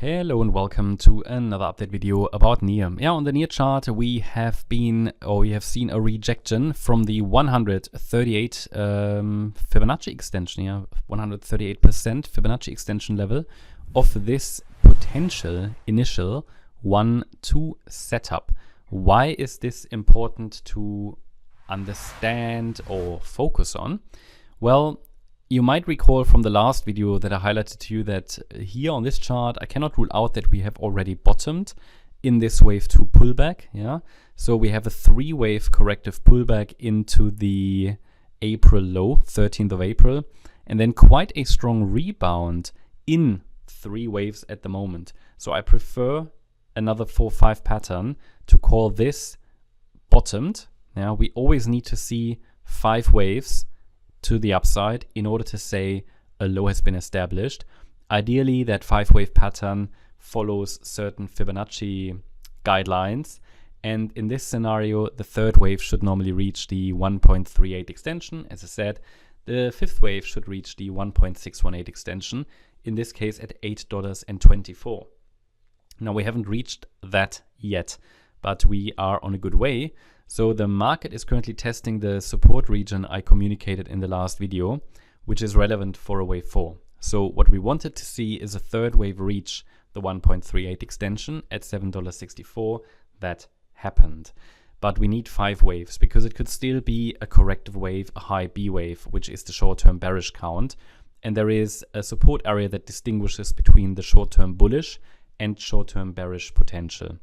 Hello and welcome to another update video about NEAR. On the NEAR chart we have seen a rejection from the 138 Fibonacci extension, 138% Fibonacci extension level of this potential initial 1-2 setup. Why is this important to understand or focus on? Well, you might recall from the last video that I highlighted to you that here on this chart, I cannot rule out that we have already bottomed in this wave 2 pullback. So we have a 3-wave corrective pullback into the April low, 13th of April, and then quite a strong rebound in 3 waves at the moment. So I prefer another 4-5 pattern to call this bottomed. We always need to see 5 waves to the upside in order to say a low has been established. Ideally, that 5-wave pattern follows certain Fibonacci guidelines, and in this scenario the 3rd wave should normally reach the 1.38 extension. As I said, the 5th wave should reach the 1.618 extension, in this case at $8.24. Now we haven't reached that yet, but we are on a good way. So the market is currently testing the support region I communicated in the last video, which is relevant for a wave 4. So what we wanted to see is a 3rd wave reach the 1.38 extension at $7.64. That happened. But we need 5 waves because it could still be a corrective wave, a high B wave, which is the short-term bearish count. And there is a support area that distinguishes between the short-term bullish and short-term bearish potential.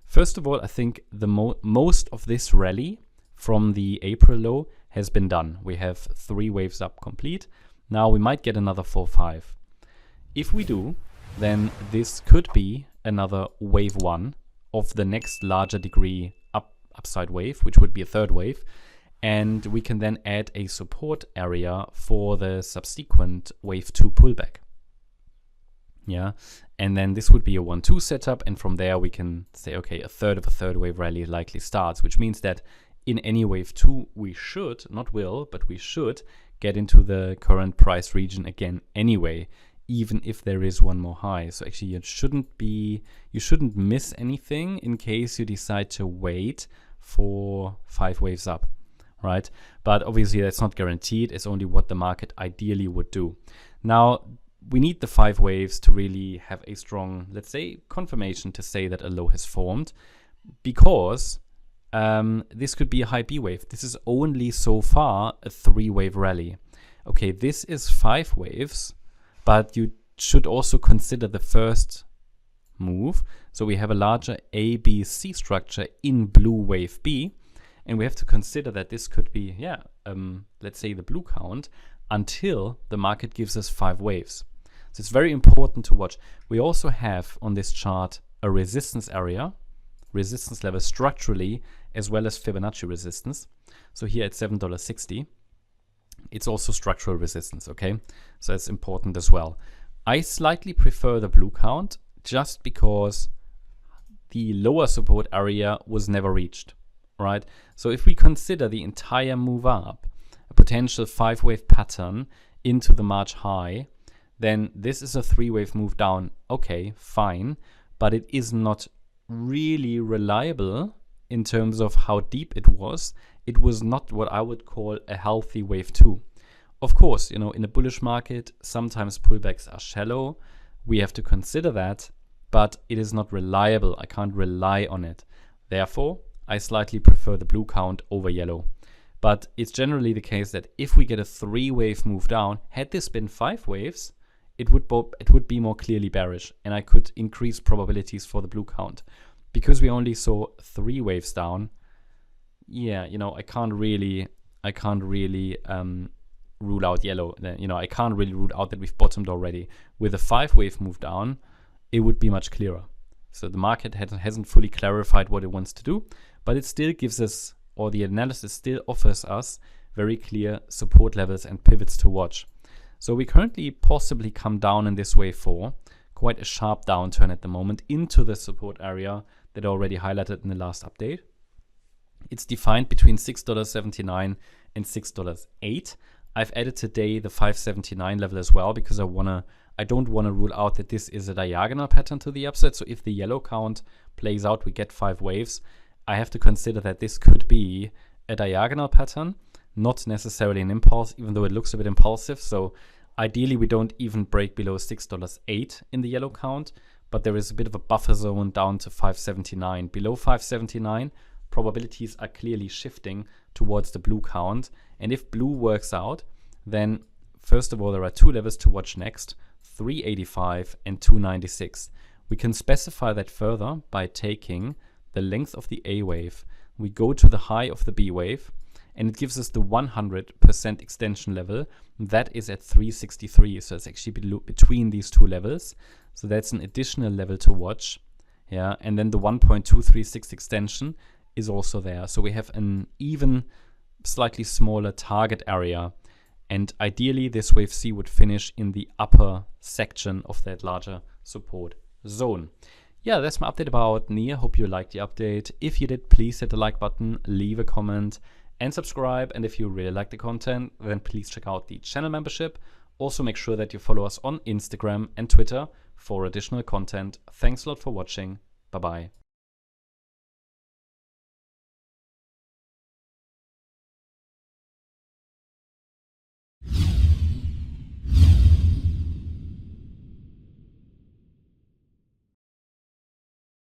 First of all, I think the most of this rally from the April low has been done. We have 3 waves up complete. Now we might get another 4-5. If we do, then this could be another wave 1 of the next larger degree upside wave, which would be a 3rd wave. And we can then add a support area for the subsequent wave 2 pullback. And then this would be a 1-2 setup, and from there we can say, okay, a 3rd of a 3rd wave rally likely starts, which means that in any wave 2 we should, not will, but we should get into the current price region again anyway, even if there is one more high. So actually you shouldn't miss anything in case you decide to wait for 5 waves up, right? But obviously that's not guaranteed. It's only what the market ideally would do. Now, we need the 5 waves to really have a strong, let's say, confirmation to say that a low has formed, because this could be a high B wave. This is only so far a 3-wave rally. Okay, this is 5 waves, but you should also consider the first move. So we have a larger A, B, C structure in blue wave B, and we have to consider that this could be, let's say the blue count, until the market gives us 5 waves. So it's very important to watch. We also have on this chart a resistance area, resistance level structurally, as well as Fibonacci resistance. So here at $7.60, it's also structural resistance, okay? So it's important as well. I slightly prefer the blue count just because the lower support area was never reached, right? So if we consider the entire move up, a potential 5-wave pattern into the March high, then this is a 3-wave move down. Okay, fine, but it is not really reliable in terms of how deep it was. It was not what I would call a healthy wave 2. Of course, in a bullish market, sometimes pullbacks are shallow. We have to consider that, but it is not reliable. I can't rely on it. Therefore, I slightly prefer the blue count over yellow. But it's generally the case that if we get a 3-wave move down, had this been 5 waves, it would be more clearly bearish, and I could increase probabilities for the blue count. Because we only saw 3 waves down, I can't really rule out yellow. I can't really rule out that we've bottomed already. With a 5-wave move down, it would be much clearer. So the market hasn't fully clarified what it wants to do, but it still gives us, or the analysis still offers us, very clear support levels and pivots to watch. So we currently possibly come down in this wave 4, quite a sharp downturn at the moment, into the support area that I already highlighted in the last update. It's defined between $6.79 and $6.08. I've added today the 579 level as well, because I want to I don't want to rule out that this is a diagonal pattern to the upside. So if the yellow count plays out, we get 5 waves. I have to consider that this could be a diagonal pattern, not necessarily an impulse, even though it looks a bit impulsive. So ideally, we don't even break below $6.08 in the yellow count, but there is a bit of a buffer zone down to 579. Below 579, probabilities are clearly shifting towards the blue count. And if blue works out, then first of all, there are 2 levels to watch next, 385 and 296. We can specify that further by taking the length of the A wave. We go to the high of the B wave, and it gives us the 100% extension level. That is at 363, so it's actually between these 2 levels. So that's an additional level to watch. Yeah, and then the 1.236 extension is also there. So we have an even slightly smaller target area. And ideally, this wave C would finish in the upper section of that larger support zone. Yeah, that's my update about NIA. Hope you liked the update. If you did, please hit the like button, leave a comment, and subscribe. And if you really like the content, then please check out the channel membership. Also, make sure that you follow us on Instagram and Twitter for additional content. Thanks a lot for watching. Bye-bye.